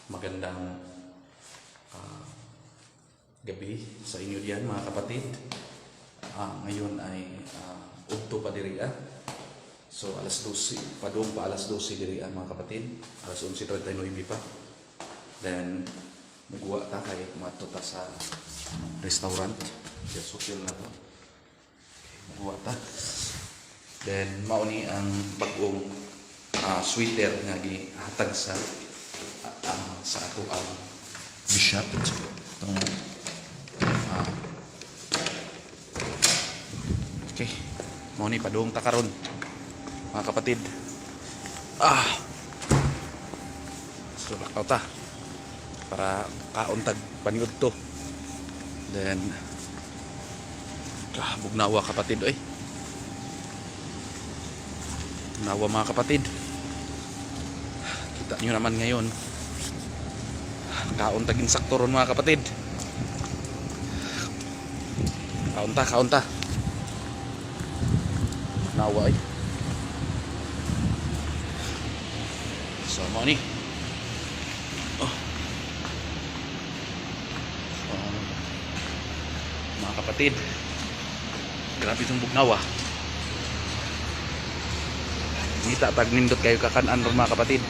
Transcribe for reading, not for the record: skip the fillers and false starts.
Magandang gabi sa inyo diyan mga kapatid. Ngayon ay udto pa diri. So alas 12, padung pa alas 12 diri mga kapatid. Alas 11:39 pa. Then nagwa ta kay matuta sa restaurant. Just hotel na to. Nagwa ta. Then mauni ang bagong sweater nga gihatag sa ato ang bishop. Okay, mo ni padung ta karon mga kapatid. So lakaw ta para kauntag paniud to. Then bugnawa kapatid oy. Nawa mga kapatid. Kita nyo naman ngayon. Kauntagin sakto ron mga kapatid. Kaunta. Nawa ay. So mo ni. Mga kapatid. Grabe itong bugnawa. Kita tag nindot kayo kakanan ron mga kapatid.